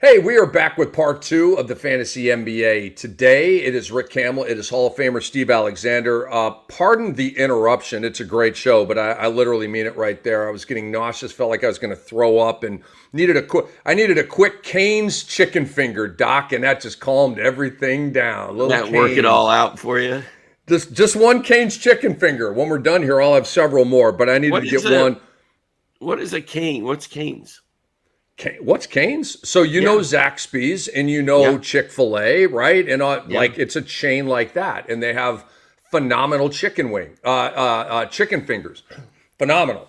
Hey, we are back with part two of the Fantasy NBA. Today, it is Rick Kamla. It is Hall of Famer Steve Alexander. Pardon the interruption. It's a great show, but I literally mean it right there. I was getting nauseous, felt like I was going to throw up, and I needed a quick Cane's chicken finger, Doc, and that just calmed everything down. Little That work it all out for you. Just one Cane's chicken finger. When we're done here, I'll have several more, but I need to get one. What is a cane? What's Cane's? What's Cane's? So you know Zaxby's and you know Chick-fil-A, right? And like it's a chain like that, and they have phenomenal chicken fingers, phenomenal.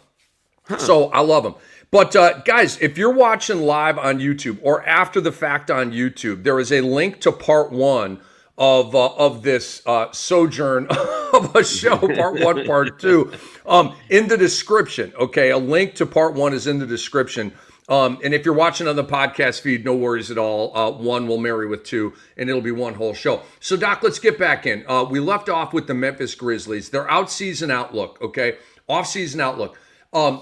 So I love them. But guys, if you're watching live on YouTube or after the fact on YouTube, there is a link to part one of this sojourn of a show, part one, part two, in the description. Okay, a link to part one is in the description. And if you're watching on the podcast feed, no worries at all. One will marry with two, and it'll be one whole show. So, Doc, let's get back in. We left off with the Memphis Grizzlies. Their out-season outlook, okay? Off-season outlook.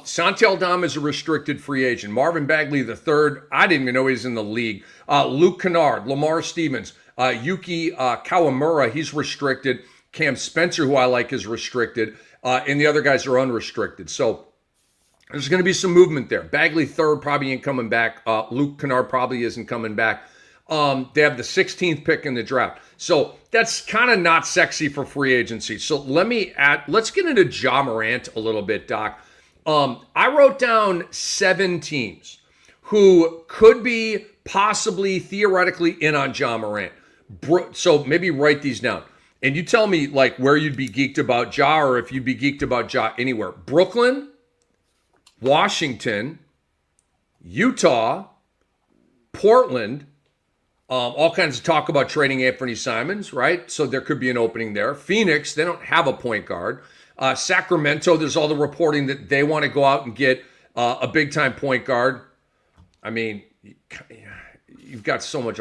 Santi Aldama is a restricted free agent. Marvin Bagley III, I didn't even know he was in the league. Luke Kennard, Lamar Stevens, Yuki Kawamura, he's restricted. Cam Spencer, who I like, is restricted. And the other guys are unrestricted. So, there's going to be some movement there. Bagley third probably ain't coming back. Luke Kennard probably isn't coming back. They have the 16th pick in the draft. So that's kind of not sexy for free agency. So let's get into Ja Morant a little bit, Doc. I wrote down 7 teams who could be possibly theoretically in on Ja Morant. So maybe write these down. And you tell me like where you'd be geeked about Ja or if you'd be geeked about Ja anywhere. Brooklyn, Washington, Utah, Portland, all kinds of talk about trading Anthony Simons, right? So there could be an opening there. Phoenix, they don't have a point guard. Sacramento, there's all the reporting that they want to go out and get a big-time point guard. I mean, you've got so much.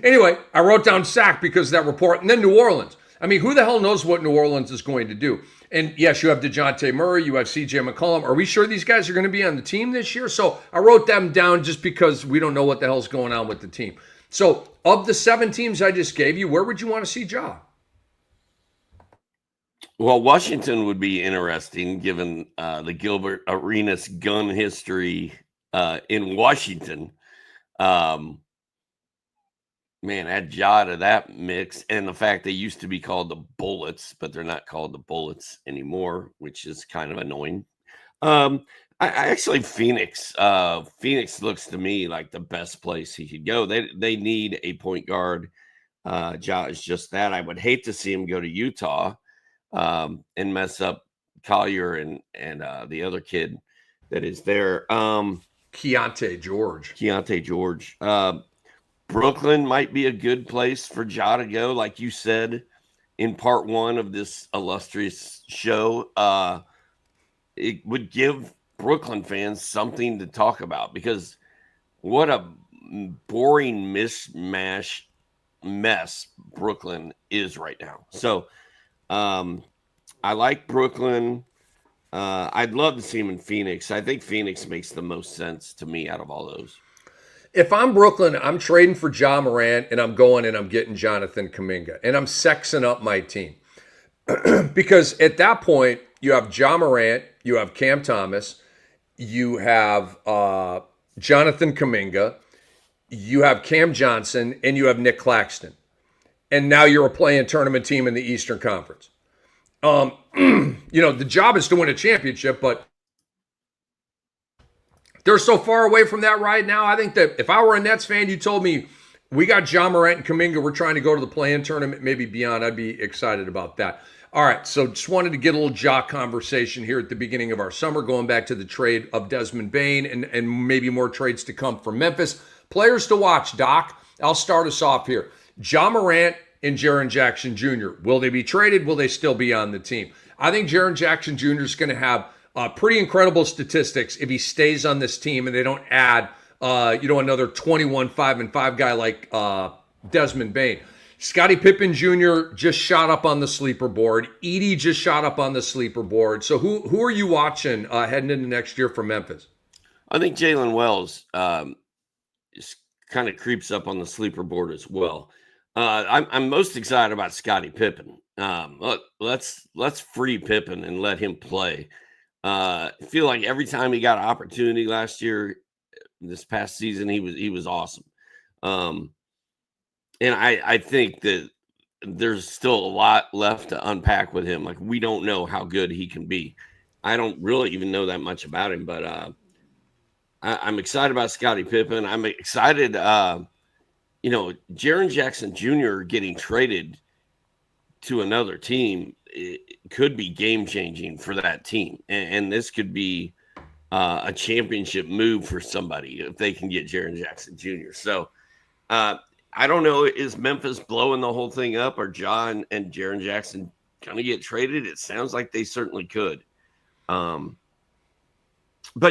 Anyway, I wrote down Sac because of that report. And then New Orleans. I mean, who the hell knows what New Orleans is going to do? And yes, you have DeJounte Murray, you have CJ McCollum. Are we sure these guys are going to be on the team this year? So I wrote them down just because we don't know what the hell's going on with the team. So of the 7 teams I just gave you, where would you want to see Ja? Well, Washington would be interesting given the Gilbert Arenas gun history in Washington. Man, add Ja to that mix, and the fact they used to be called the Bullets, but they're not called the Bullets anymore, which is kind of annoying. I actually Phoenix. Phoenix looks to me like the best place he could go. They need a point guard. Ja is just that. I would hate to see him go to Utah and mess up Collier and the other kid that is there. Keontae George. Brooklyn might be a good place for Ja to go, like you said in part one of this illustrious show. It would give Brooklyn fans something to talk about because what a boring mess Brooklyn is right now. So I like Brooklyn. I'd love to see him in Phoenix. I think Phoenix makes the most sense to me out of all those. If I'm Brooklyn, I'm trading for Ja Morant, and I'm going and I'm getting Jonathan Kuminga, and I'm sexing up my team. Because at that point, you have Ja Morant, you have Cam Thomas, you have Jonathan Kuminga, you have Cam Johnson, and you have Nick Claxton. And now you're a play-in tournament team in the Eastern Conference. The job is to win a championship, but they're so far away from that right now. I think that if I were a Nets fan, you told me we got Ja Morant and Kuminga, we're trying to go to the play-in tournament, maybe beyond. I'd be excited about that. All right, so just wanted to get a little Ja conversation here at the beginning of our summer, going back to the trade of Desmond Bane and maybe more trades to come from Memphis. Players to watch, Doc. I'll start us off here. Ja Morant and Jaren Jackson Jr. Will they be traded? Will they still be on the team? I think Jaren Jackson Jr. is going to have pretty incredible statistics if he stays on this team and they don't add, another 21-5-5 guy like Desmond Bane. Scottie Pippen Jr. just shot up on the sleeper board. Edey just shot up on the sleeper board. So who are you watching heading into next year for Memphis? I think Jalen Wells is kind of creeps up on the sleeper board as well. I'm most excited about Scottie Pippen. Let's free Pippen and let him play. I feel like every time he got an opportunity last year, this past season, he was awesome. And I think that there's still a lot left to unpack with him. Like, we don't know how good he can be. I don't really even know that much about him, but I'm excited about Scottie Pippen. I'm excited. Jaren Jackson Jr. getting traded to another team, it could be game changing for that team, and this could be a championship move for somebody if they can get Jaren Jackson Jr. So I don't know, is Memphis blowing the whole thing up, or John and Jaren Jackson going to get traded? It sounds like they certainly could. But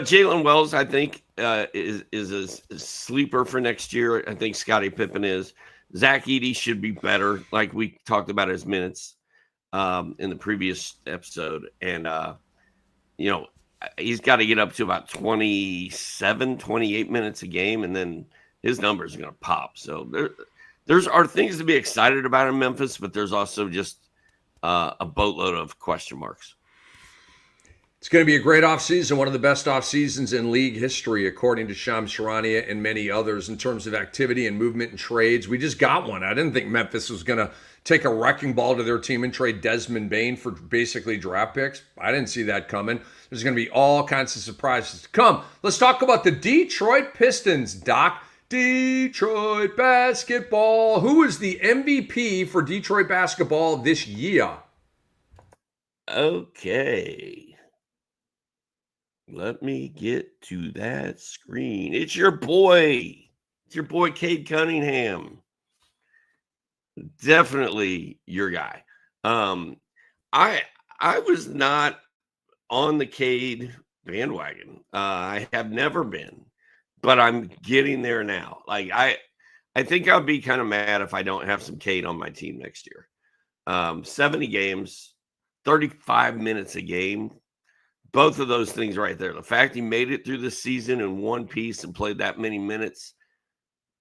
Jalen Wells, I think, is a sleeper for next year. I think Scottie Pippen is. Zach Edey should be better, like we talked about his minutes in the previous episode. And, he's got to get up to about 27, 28 minutes a game, and then his numbers are going to pop. So there's are things to be excited about in Memphis, but there's also just a boatload of question marks. It's going to be a great offseason, one of the best offseasons in league history, according to Shams Charania and many others, in terms of activity and movement and trades. We just got one. I didn't think Memphis was going to take a wrecking ball to their team and trade Desmond Bane for basically draft picks. I didn't see that coming. There's going to be all kinds of surprises to come. Let's talk about the Detroit Pistons, Doc. Detroit basketball. Who is the MVP for Detroit basketball this year? Okay. Let me get to that screen. It's your boy. It's your boy, Cade Cunningham. Definitely your guy. I was not on the Cade bandwagon. I have never been, but I'm getting there now. Like, I think I'll be kind of mad if I don't have some Cade on my team next year. 70 games, 35 minutes a game. Both of those things right there. The fact he made it through the season in one piece and played that many minutes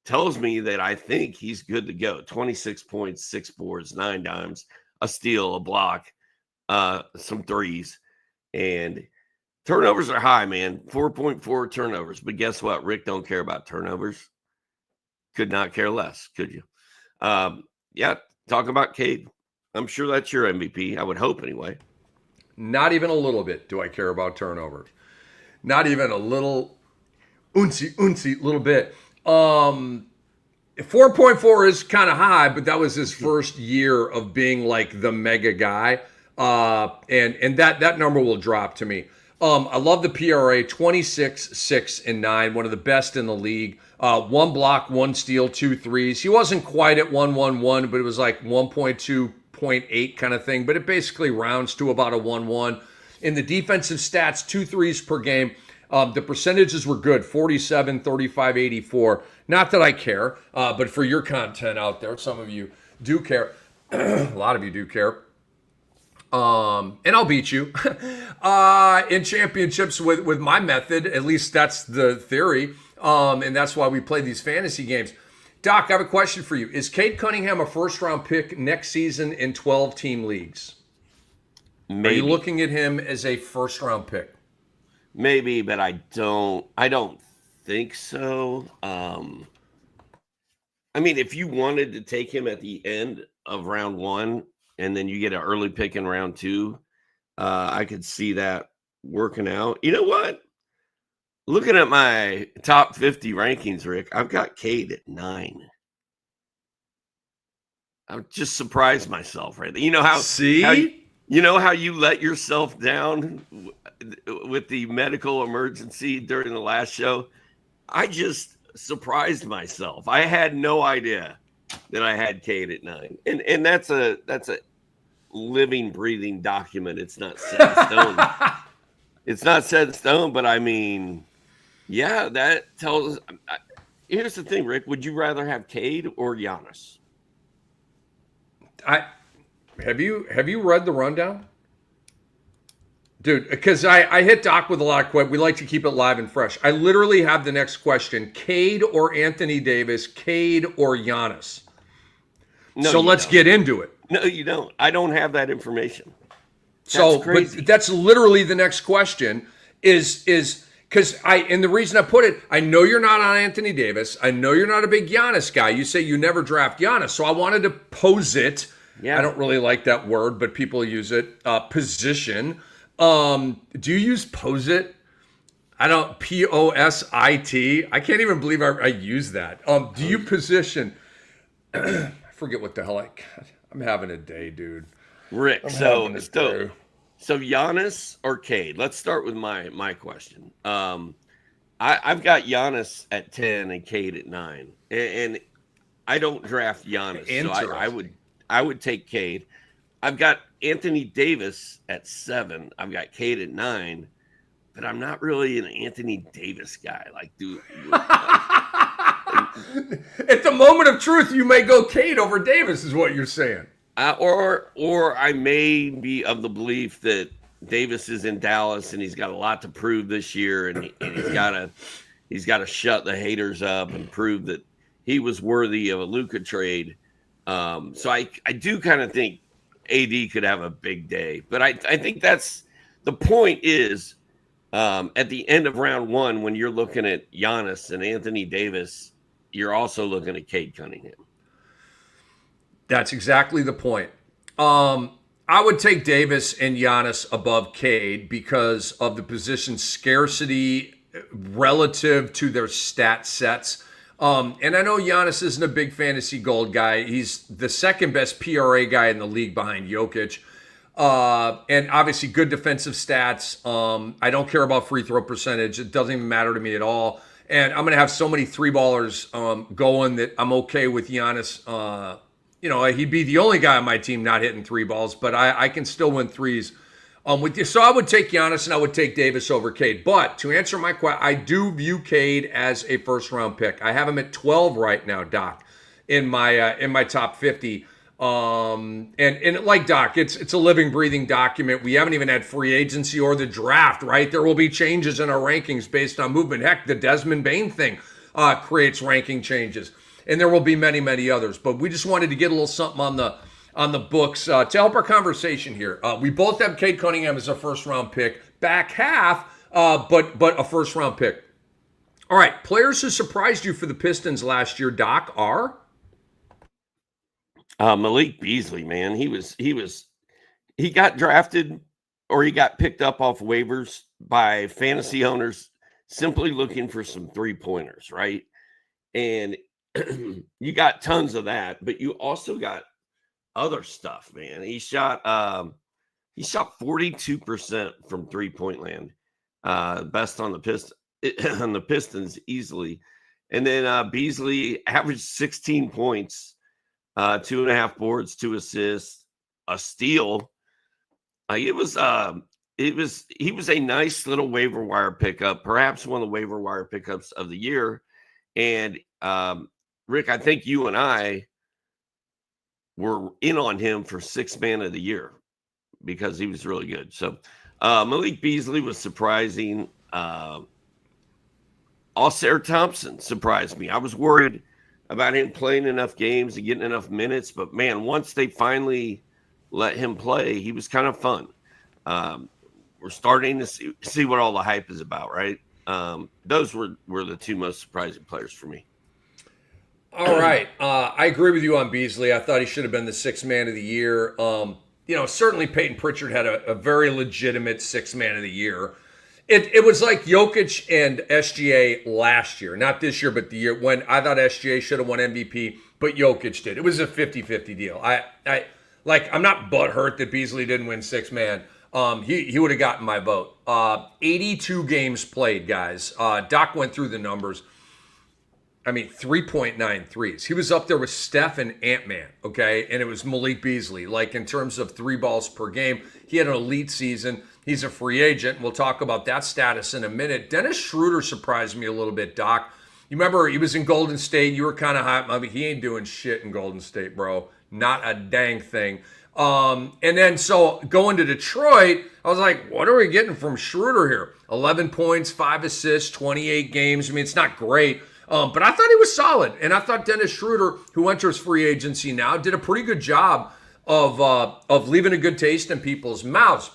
tells me that I think he's good to go. 26 points, 6 boards, 9 dimes, a steal, a block, some threes. And turnovers are high, man. 4.4 turnovers. But guess what? Rick don't care about turnovers. Could not care less, could you? Talk about Cade. I'm sure that's your MVP. I would hope anyway. Not even a little bit do I care about turnovers. Not even a little little bit. 4.4 is kind of high, but that was his first year of being like the mega guy. And that number will drop to me. I love the PRA, 26, 6, and 9, one of the best in the league. 1 block, 1 steal, 2 threes. He wasn't quite at 1.11, but it was like 1.2.8 kind of thing, but it basically rounds to about a 1.1. In the defensive stats, 2 threes per game. The percentages were good, 47, 35, 84. Not that I care, but for your content out there, some of you do care. A lot of you do care. And I'll beat you in championships with my method. At least that's the theory. And that's why we play these fantasy games. Doc, I have a question for you. Is Cade Cunningham a first-round pick next season in 12-team leagues? Maybe. Are you looking at him as a first-round pick? Maybe, but I don't think so. I mean, if you wanted to take him at the end of round 1 and then you get an early pick in round 2, I could see that working out. You know what? Looking at my top 50 rankings, Rick, I've got Cade at 9. I'm just surprised myself, right? You know how? See? You know how you let yourself down with the medical emergency during the last show? I just surprised myself. I had no idea that I had Cade at 9. And that's a living, breathing document. It's not set in stone. It's not set in stone, but I mean, yeah, that tells us. Here's the thing, Rick. Would you rather have Cade or Giannis? Have you read the rundown? Dude, because I hit Doc with a lot of questions. We like to keep it live and fresh. I literally have the next question. Cade or Anthony Davis, Cade or Giannis? No, So let's get into it. No, you don't. I don't have that information. That's crazy. But that's literally the next question is because and the reason I put it, I know you're not on Anthony Davis. I know you're not a big Giannis guy. You say you never draft Giannis. So I wanted to pose it. Yeah. I don't really like that word, but people use it. Position. Do you use pose it? I don't, POSIT. I can't even believe I use that. Do you position? I forget what the hell I'm having a day, dude. Rick, so Giannis or Cade? Let's start with my question. I've got Giannis at 10 and Cade at 9. And I don't draft Giannis. So I would take Cade. I've got Anthony Davis at 7. I've got Cade at 9, but I'm not really an Anthony Davis guy. At the moment of truth, you may go Cade over Davis, is what you're saying. Or I may be of the belief that Davis is in Dallas and he's got a lot to prove this year, and he's got to shut the haters up and prove that he was worthy of a Luka trade. So I do kind of think AD could have a big day, but I think that's the point is at the end of round 1, when you're looking at Giannis and Anthony Davis, you're also looking at Cade Cunningham. That's exactly the point. I would take Davis and Giannis above Cade because of the position scarcity relative to their stat sets. And I know Giannis isn't a big fantasy gold guy. He's the second best PRA guy in the league behind Jokic. And obviously good defensive stats. I don't care about free throw percentage. It doesn't even matter to me at all. And I'm going to have so many three ballers going that I'm okay with Giannis. He'd be the only guy on my team not hitting three balls, but I can still win threes with you. So I would take Giannis and I would take Davis over Cade. But to answer my question, I do view Cade as a first-round pick. I have him at 12 right now, Doc, in my top 50. And like Doc, it's a living, breathing document. We haven't even had free agency or the draft, right? There will be changes in our rankings based on movement. Heck, the Desmond Bain thing creates ranking changes. And there will be many, many others. But we just wanted to get a little something on the books to help our conversation here. We both have Cade Cunningham as a first-round pick, back half, but a first-round pick. All right, players who surprised you for the Pistons last year, Doc, are? Malik Beasley, man. He got drafted or he got picked up off waivers by fantasy owners simply looking for some three-pointers, right? And you got tons of that, but you also got other stuff, man. He shot 42% from three-point land, best on the Pistons easily. And then Beasley averaged 16 points, 2.5 boards, 2 assists, a steal. He was a nice little waiver wire pickup, perhaps one of the waiver wire pickups of the year. And Rick, I think you and I were in on him for sixth man of the year because he was really good. So Malik Beasley was surprising. Alsare Thompson surprised me. I was worried about him playing enough games and getting enough minutes, but man, once they finally let him play, he was kind of fun. We're starting to see what all the hype is about, right? Those were the two most surprising players for me. All right. I agree with you on Beasley. I thought he should have been the sixth man of the year. Certainly Peyton Pritchard had a very legitimate sixth man of the year. It was like Jokic and SGA last year, not this year, but the year when I thought SGA should have won MVP, but Jokic did. It was a 50-50 deal. I'm not butthurt that Beasley didn't win sixth man. He would have gotten my vote. 82 games played, guys. Doc went through the numbers. 3.9 threes. He was up there with Steph and Ant-Man, okay? And it was Malik Beasley. Like, in terms of 3 balls per game, he had an elite season. He's a free agent. We'll talk about that status in a minute. Dennis Schroeder surprised me a little bit, Doc. You remember he was in Golden State. You were kind of hot. He ain't doing shit in Golden State, bro. Not a dang thing. And then so going to Detroit, I was like, what are we getting from Schroeder here? 11 points, 5 assists, 28 games. I mean, it's not great. But I thought he was solid. And I thought Dennis Schroeder, who enters free agency now, did a pretty good job of leaving a good taste in people's mouths.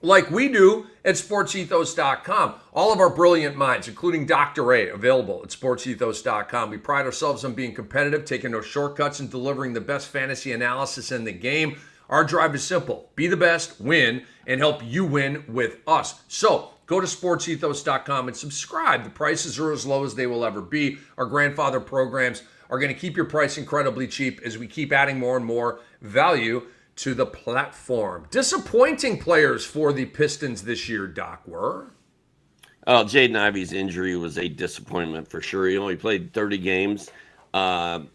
Like we do at sportsethos.com. All of our brilliant minds, including Dr. A, available at sportsethos.com. We pride ourselves on being competitive, taking no shortcuts, and delivering the best fantasy analysis in the game. Our drive is simple. Be the best, win, and help you win with us. So go to sportsethos.com and subscribe. The prices are as low as they will ever be. Our grandfather programs are going to keep your price incredibly cheap as we keep adding more and more value to the platform. Disappointing players for the Pistons this year, Doc, were? Jaden Ivey's injury was a disappointment for sure. He only played 30 games.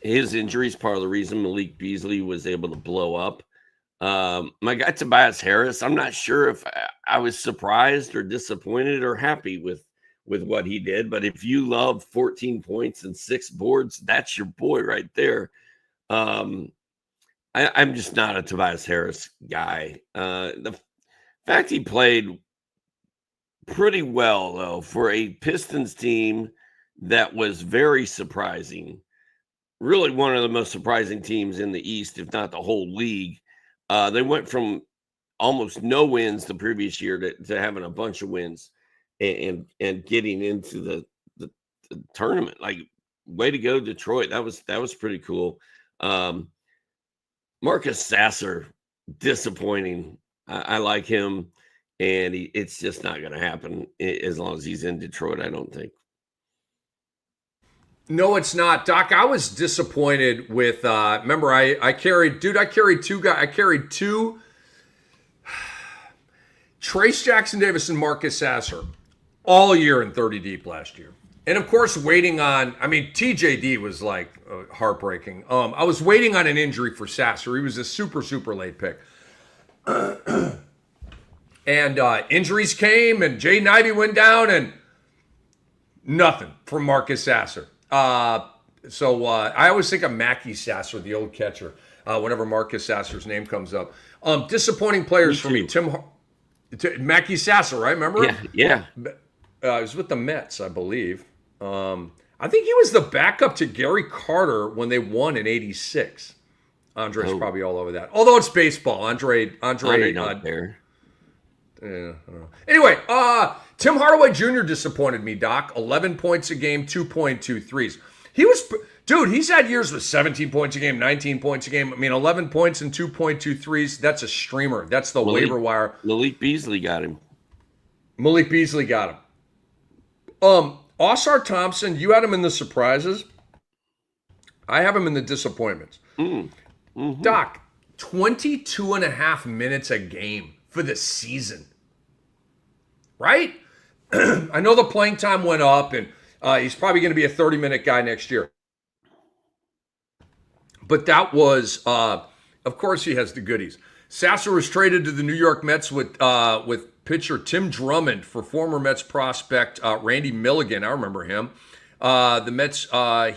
His injury is part of the reason Malik Beasley was able to blow up. My guy Tobias Harris, I'm not sure if I was surprised or disappointed or happy with what he did, but if you love 14 points and 6 boards, that's your boy right there. I'm just not a Tobias Harris guy. The fact he played pretty well, though, for a Pistons team that was very surprising, really one of the most surprising teams in the East, if not the whole league. They went from almost no wins the previous year to having a bunch of wins and getting into the tournament. Like, way to go, Detroit. That was pretty cool. Marcus Sasser, disappointing. I like him, and it's just not going to happen as long as he's in Detroit, I don't think. No, it's not. Doc, I was disappointed with, remember, I carried two guys. I carried two, Trace Jackson Davis and Marcus Sasser, all year in 30 deep last year. And of course, waiting on, TJD was like heartbreaking. I was waiting on an injury for Sasser. He was a super, super late pick. And injuries came, and Jaden Ivey went down, and nothing from Marcus Sasser. So I always think of Mackie Sasser, the old catcher, whenever Marcus Sasser's name comes up. Disappointing players for me. Mackie Sasser, right? Remember? Yeah. He was with the Mets, I believe. I think he was the backup to Gary Carter when they won in '86. Andre's probably all over that. Although it's baseball. Andre not there. Anyway, Tim Hardaway Jr. disappointed me, Doc. 11 points a game, 2.2 threes. He's had years with 17 points a game, 19 points a game. 11 points and 2.2 threes. That's a streamer. That's the waiver wire. Malik Beasley got him. Osar Thompson, you had him in the surprises. I have him in the disappointments. Mm-hmm. Doc, 22 and a half minutes a game for the season. Right? I know the playing time went up, and he's probably going to be a 30-minute guy next year. But that was, of course, he has the goodies. Sasser was traded to the New York Mets with pitcher Tim Drummond for former Mets prospect Randy Milligan. I remember him. The Mets,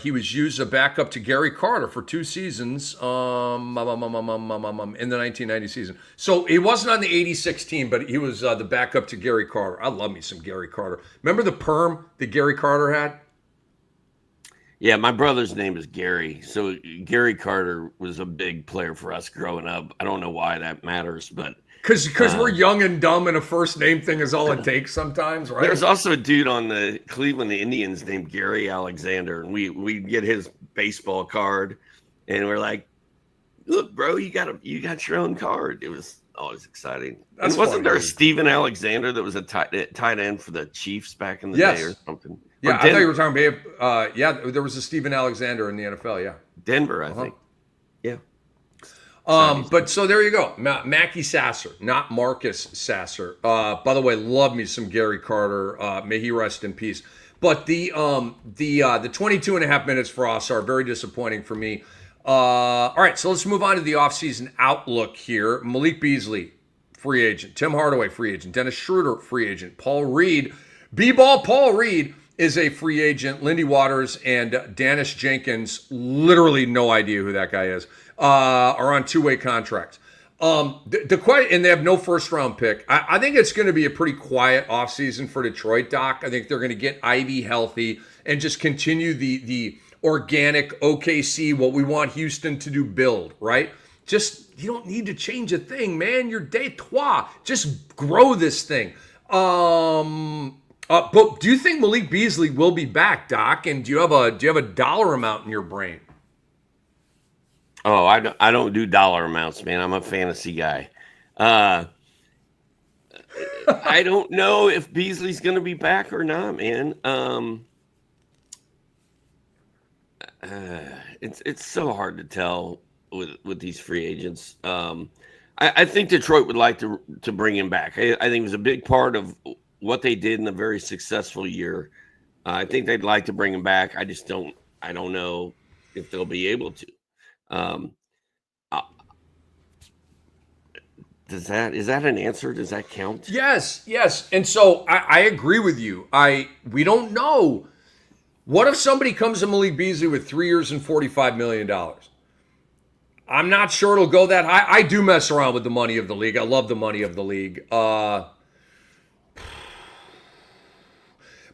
he was used as a backup to Gary Carter for 2 seasons in the 1990 season. So he wasn't on the 86 team, but he was the backup to Gary Carter. I love me some Gary Carter. Remember the perm that Gary Carter had? Yeah, my brother's name is Gary. So Gary Carter was a big player for us growing up. I don't know why that matters, but because we're young and dumb, and a first name thing is all it takes sometimes, right? There's also a dude on the Cleveland Indians named Gary Alexander, and we get his baseball card, and we're like, "Look, bro, you got your own card." It was always exciting. And wasn't there a Steven Alexander that was a tight end for the Chiefs back in the day or something? Yeah, I thought you were talking about. There was a Steven Alexander in the NFL. Yeah, Denver, I think. Yeah. But so there you go. Mackie Sasser, not Marcus Sasser. By the way, love me some Gary Carter. May he rest in peace. But the 22 and a half minutes for us are very disappointing for me. All right, so let's move on to the offseason outlook here. Malik Beasley, free agent. Tim Hardaway, free agent. Dennis Schroeder, free agent. Paul Reed, B-ball Paul Reed is a free agent. Lindy Waters and Danish Jenkins, literally no idea who that guy is, are on 2-way contracts. The quiet, and they have no first round pick. I think it's going to be a pretty quiet offseason for Detroit, Doc. I think they're going to get Ivy healthy and just continue the organic OKC, what we want Houston to do, build, right? Just, you don't need to change a thing, man. You're day trois. Just grow this thing. But do you think Malik Beasley will be back, Doc? And do you have a dollar amount in your brain? Oh, I don't do dollar amounts, man. I'm a fantasy guy. I don't know if Beasley's going to be back or not, man. It's so hard to tell with these free agents. I think Detroit would like to bring him back. I think it was a big part of what they did in a very successful year. I think they'd like to bring him back. I don't know if they'll be able to. Is that an answer? Does that count? Yes. And so I agree with you. We don't know. What if somebody comes to Malik Beasley with 3 years and $45 million? I'm not sure it'll go that high. I do mess around with the money of the league. I love the money of the league.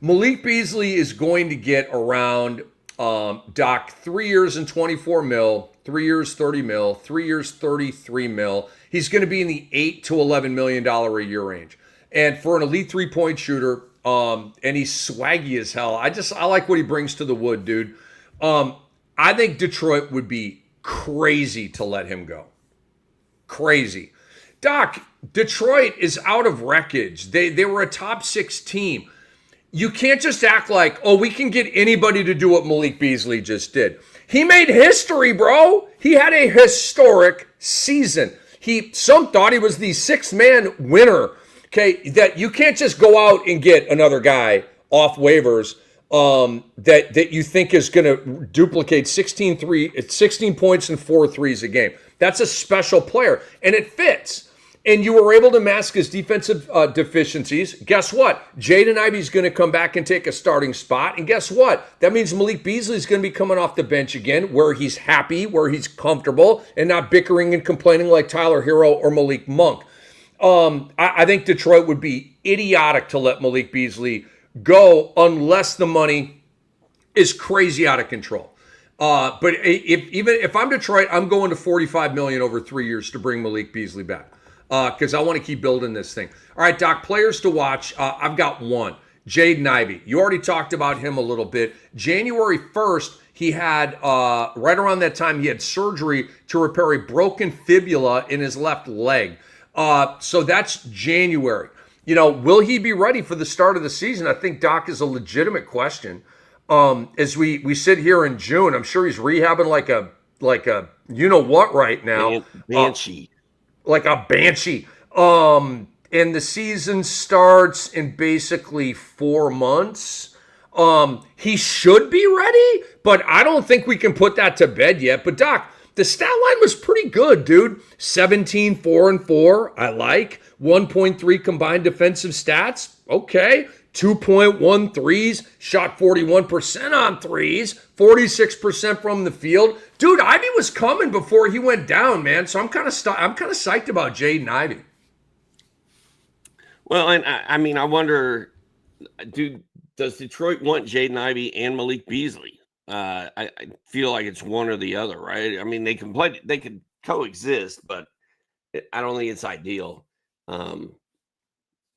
Malik Beasley is going to get around, Doc, 3 years and 24 mil, 3 years 30 mil, 3 years 33 mil. He's going to be in the $8 to $11 million a year range. And for an elite three-point shooter, and he's swaggy as hell. I like what he brings to the wood, dude. I think Detroit would be crazy to let him go. Crazy. Doc, Detroit is out of wreckage. They were a top 6 team. You can't just act like, oh, we can get anybody to do what Malik Beasley just did. He made history, bro. He had a historic season. Some thought he was the 6-man winner. Okay, that you can't just go out and get another guy off waivers that you think is going to duplicate 16 points and 4 threes a game. That's a special player, and it fits. And you were able to mask his defensive deficiencies. Guess what? Jaden Ivey's going to come back and take a starting spot. And guess what? That means Malik Beasley's going to be coming off the bench again, where he's happy, where he's comfortable, and not bickering and complaining like Tyler Hero or Malik Monk. I think Detroit would be idiotic to let Malik Beasley go unless the money is crazy out of control. But if I'm Detroit, I'm going to $45 million over 3 years to bring Malik Beasley back because I want to keep building this thing. All right, Doc, players to watch. I've got one, Jaden Ivey. You already talked about him a little bit. January 1st, he had, right around that time, he had surgery to repair a broken fibula in his left leg. So that's January. Will he be ready for the start of the season? I think, Doc, is a legitimate question. As we sit here in June, I'm sure he's rehabbing like a you know what right now. Banshee. Like a banshee. And the season starts in basically 4 months. He should be ready, but I don't think we can put that to bed yet. But Doc, the stat line was pretty good, dude. 17, 4, and 4. I like. 1.3 combined defensive stats. Okay. 2.1 threes. Shot 41% on threes. 46% from the field. Dude, Ivy was coming before he went down, man. So I'm kind of psyched about Jaden Ivey. Well, and I wonder, dude, does Detroit want Jaden Ivey and Malik Beasley? I feel like it's one or the other, right? I mean, they could coexist, but I don't think it's ideal.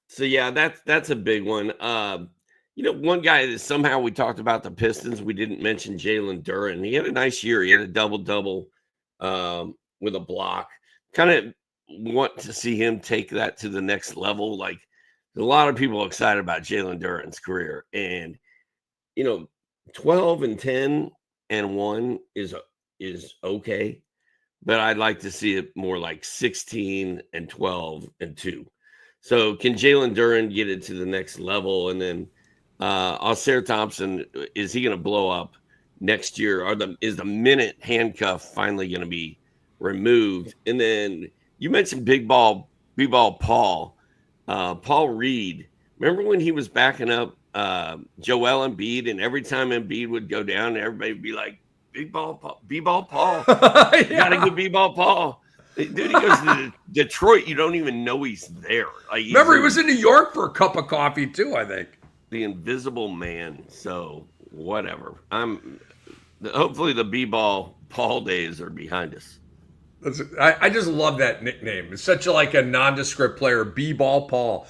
So yeah, that's a big one. One guy that somehow we talked about the Pistons, we didn't mention Jalen Duren. He had a nice year. He had a double-double with a block. Kind of want to see him take that to the next level. Like, a lot of people are excited about Jalen Duren's career, and 12 and 10 and 1 is okay, but I'd like to see it more like 16 and 12 and 2. So can Jalen Duren get it to the next level? And then Oscar Thompson, is he going to blow up next year? Is the minute handcuff finally going to be removed? And then you mentioned big ball Paul Reed. Remember when he was backing up Joel Embiid, and every time Embiid would go down, everybody would be like, big ball Paul, B-ball Paul. Yeah. Got a good B-ball Paul. Dude, he goes to Detroit. You don't even know he's there. Like, Remember, he was in New York for a cup of coffee too, I think. The invisible man. So whatever. Hopefully the B-ball Paul days are behind us. I just love that nickname. It's such a nondescript player, B-ball Paul.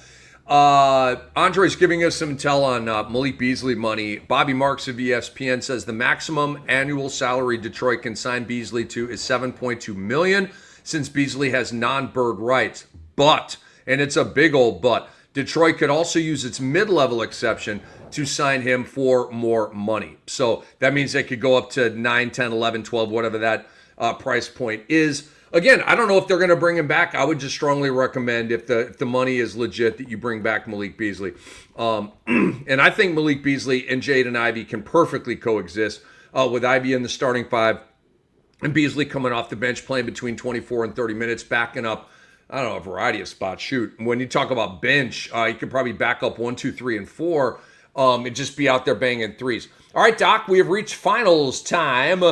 Andre's giving us some intel on Malik Beasley money. Bobby Marks of ESPN says the maximum annual salary Detroit can sign Beasley to is $7.2 million since Beasley has non-bird rights. But, and it's a big old but, Detroit could also use its mid-level exception to sign him for more money. So that means they could go up to 9, 10, 11, 12, whatever that price point is. Again, I don't know if they're going to bring him back. I would just strongly recommend if the money is legit that you bring back Malik Beasley. And I think Malik Beasley and Jaden Ivey can perfectly coexist with Ivey in the starting five and Beasley coming off the bench playing between 24 and 30 minutes, backing up, I don't know, a variety of spots. Shoot, when you talk about bench, you could probably back up 1, 2, 3, and 4 and just be out there banging threes. All right, Doc, we have reached finals time.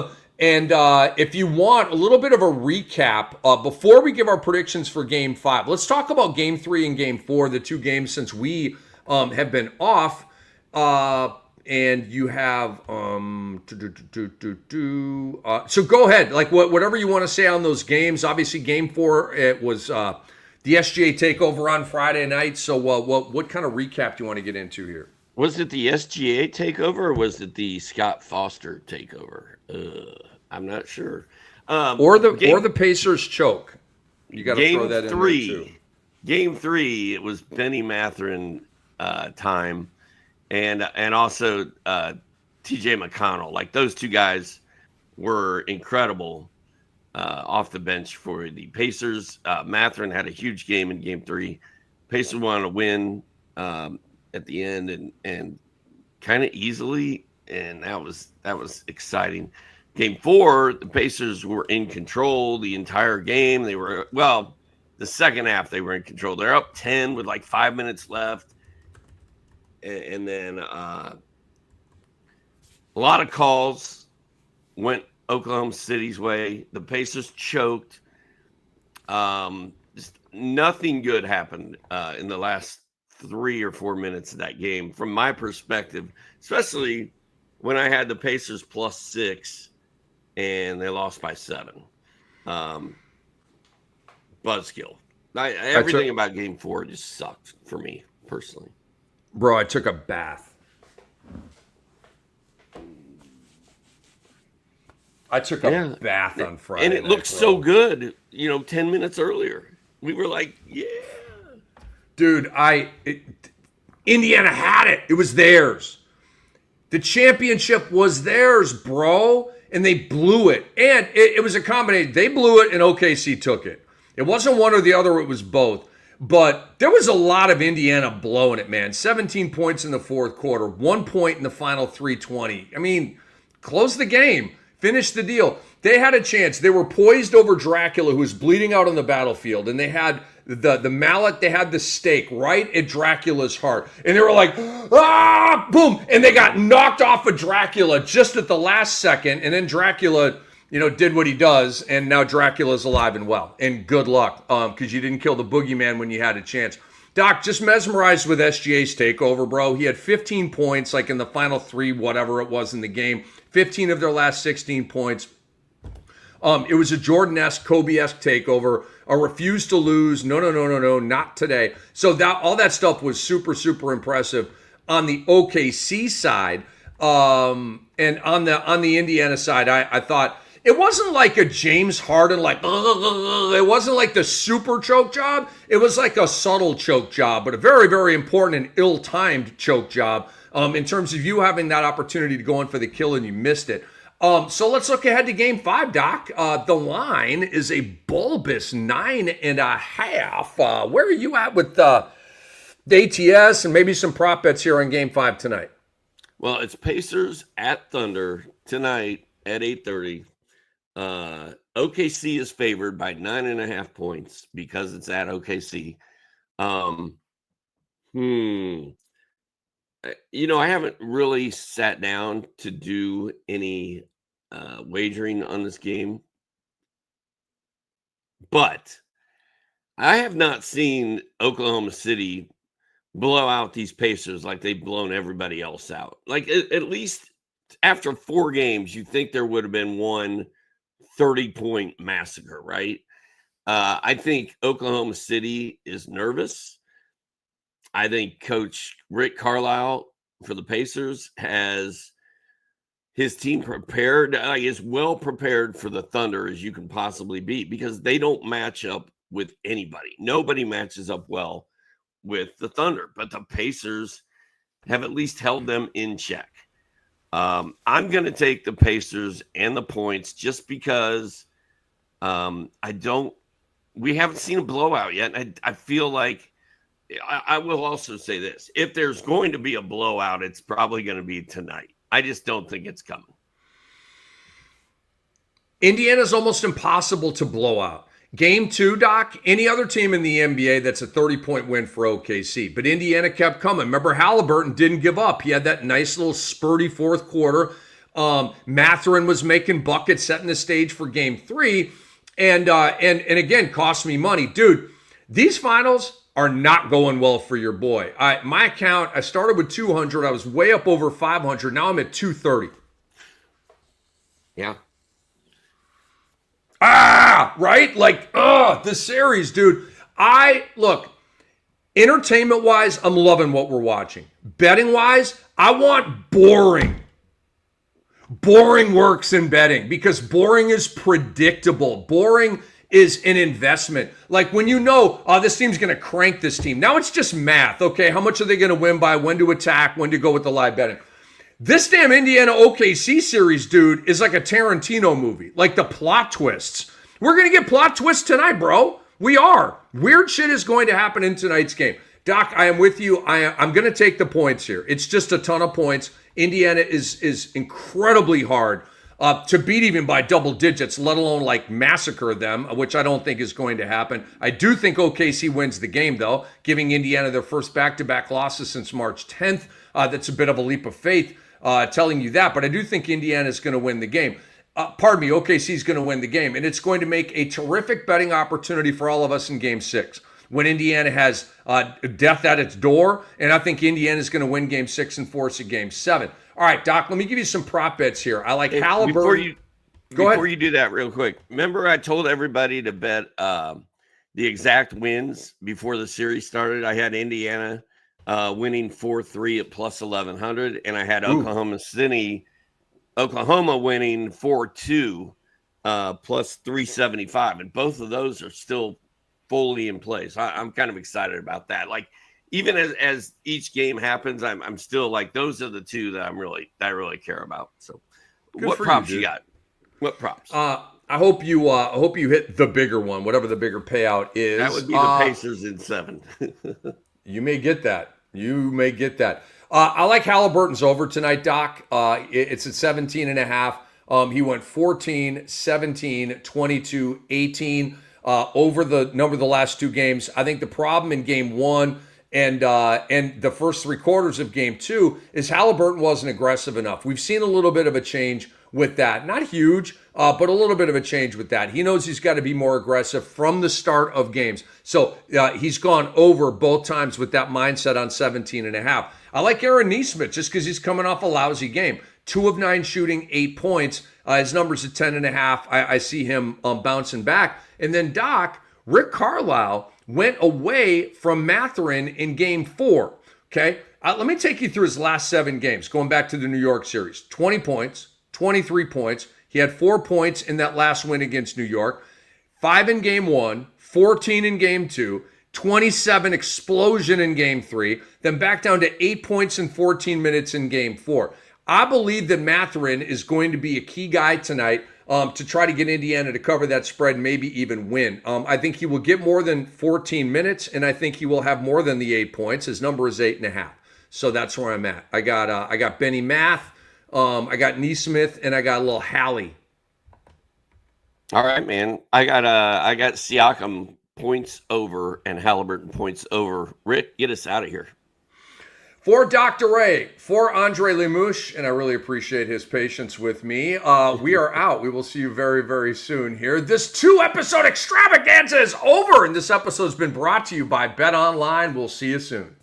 And if you want a little bit of a recap, before we give our predictions for Game 5, let's talk about Game 3 and Game 4, the two games since we have been off. And you have, so go ahead, like whatever you want to say on those games. Obviously, Game 4, it was the SGA takeover on Friday night. So what kind of recap do you want to get into here? Was it the SGA takeover or was it the Scott Foster takeover? I'm not sure. Or the Pacers choke. You got to throw that in there too. Game 3, it was Benny Mathurin time, and also T.J. McConnell. Like, those two guys were incredible off the bench for the Pacers. Mathurin had a huge game in Game 3. Pacers wanted to win at the end and kind of easily, and that was exciting. Game 4, the Pacers were in control the entire game. They were, the second half they were in control. They're up 10 with like 5 minutes left, and then a lot of calls went Oklahoma City's way. The Pacers choked. Just nothing good happened in the last 3 or 4 minutes of that game, from my perspective, especially when I had the Pacers +6 and they lost by 7. Buzzkill. Everything about Game 4 just sucked for me personally. Bro, I took a bath. I took a bath on Friday. And it looked so good, 10 minutes earlier. We were like, yeah. Dude, Indiana had it. It was theirs. The championship was theirs, bro. And they blew it. And it was a combination. They blew it and OKC took it. It wasn't one or the other. It was both. But there was a lot of Indiana blowing it, man. 17 points in the fourth quarter. 1 point in the final 3:20. I mean, close the game. Finish the deal. They had a chance. They were poised over Dracula, who was bleeding out on the battlefield. And they had the mallet, they had the stake right at Dracula's heart. And they were like, boom. And they got knocked off of Dracula just at the last second. And then Dracula, did what he does. And now Dracula's alive and well. And good luck, because you didn't kill the boogeyman when you had a chance. Doc, just mesmerized with SGA's takeover, bro. He had 15 points, like in the final 3, whatever it was in the game. 15 of their last 16 points. It was a Jordan-esque, Kobe-esque takeover, a refuse to lose. No, not today. So all that stuff was super, super impressive on the OKC side. And on the Indiana side, I thought it wasn't like a James Harden, it wasn't like the super choke job. It was like a subtle choke job, but a very, very important and ill-timed choke job in terms of you having that opportunity to go in for the kill and you missed it. So let's look ahead to Game 5, Doc. The line is a bulbous 9.5. Where are you at with the ATS and maybe some prop bets here on Game 5 tonight? Well, it's Pacers at Thunder tonight at 8:30. OKC is favored by 9.5 points because it's at OKC. I haven't really sat down to do any wagering on this game. But I have not seen Oklahoma City blow out these Pacers like they've blown everybody else out. Like at least after 4 games, you think there would have been one 30-point massacre, right? I think Oklahoma City is nervous. I think Coach Rick Carlisle for the Pacers has his team prepared, is well prepared for the Thunder as you can possibly be, because they don't match up with anybody. Nobody matches up well with the Thunder, but the Pacers have at least held them in check. I'm going to take the Pacers and the points just because we haven't seen a blowout yet. And I feel like I will also say this. If there's going to be a blowout, it's probably going to be tonight. I just don't think it's coming. Indiana's almost impossible to blow out. Game 2, Doc, any other team in the NBA that's a 30-point win for OKC. But Indiana kept coming. Remember, Halliburton didn't give up. He had that nice little spurty fourth quarter. Mathurin was making buckets, setting the stage for Game 3. And again, cost me money. Dude, these finals are not going well for your boy. My account, I started with 200. I was way up over 500. Now I'm at 230. Yeah. Right? Like, the series, dude. Look, entertainment-wise, I'm loving what we're watching. Betting-wise, I want boring. Boring works in betting because boring is predictable. Boring is an investment. Like when you know, this team's going to crank this team. Now it's just math. Okay, how much are they going to win by? When to attack? When to go with the live betting? This damn Indiana OKC series, dude, is like a Tarantino movie. Like the plot twists. We're going to get plot twists tonight, bro. We are. Weird shit is going to happen in tonight's game. Doc, I am with you. I'm going to take the points here. It's just a ton of points. Indiana is incredibly hard to beat even by double digits, let alone like massacre them, which I don't think is going to happen. I do think OKC wins the game, though, giving Indiana their first back-to-back losses since March 10th. That's a bit of a leap of faith telling you that, but I do think Indiana is going to win the game. OKC is going to win the game, and it's going to make a terrific betting opportunity for all of us in Game 6 when Indiana has death at its door, and I think Indiana is going to win Game 6 and force a Game 7. All right, Doc, let me give you some prop bets here. I like Halliburton. Before you do that real quick, remember I told everybody to bet the exact wins before the series started? I had Indiana winning 4-3 at plus 1,100, and I had Oklahoma winning 4-2 plus 375, and both of those are still fully in place. I'm kind of excited about that. Like even as each game happens, I'm still like those are the two that I really care about. So, what props you got? What props? I hope you hit the bigger one, whatever the bigger payout is. That would be the Pacers in 7. You may get that. I like Halliburton's over tonight, Doc. It's at 17.5. He went 14, 17, 22, 18 over the number of the last 2 games. I think the problem in Game 1 and the first 3 quarters of Game 2 is Halliburton wasn't aggressive enough. We've seen a little bit of a change with that. Not huge, but a little bit of a change with that. He knows he's got to be more aggressive from the start of games. So he's gone over both times with that mindset on 17.5. I like Aaron Nesmith just because he's coming off a lousy game. 2 of 9 shooting, 8 points. His number's at 10.5. I see him bouncing back. And then Doc, Rick Carlisle went away from Mathurin in Game 4. Okay, let me take you through his last 7 games, going back to the New York series. 20 points, 23 points. He had 4 points in that last win against New York. 5 in Game 1, 14 in Game 2, 27 explosion in Game 3, then back down to 8 points in 14 minutes in Game 4. I believe that Mathurin is going to be a key guy tonight to try to get Indiana to cover that spread, maybe even win. I think he will get more than 14 minutes, and I think he will have more than the 8 points. His number is 8.5. So that's where I'm at. I got Benny Math, I got Nesmith, and I got a little Hallie. All right, man. I got Siakam points over and Halliburton points over. Rick, get us out of here. For Dr. Ray, for Andre Lemouche, and I really appreciate his patience with me, we are out. We will see you very, very soon here. This 2-episode extravaganza is over, and this episode has been brought to you by Bet Online. We'll see you soon.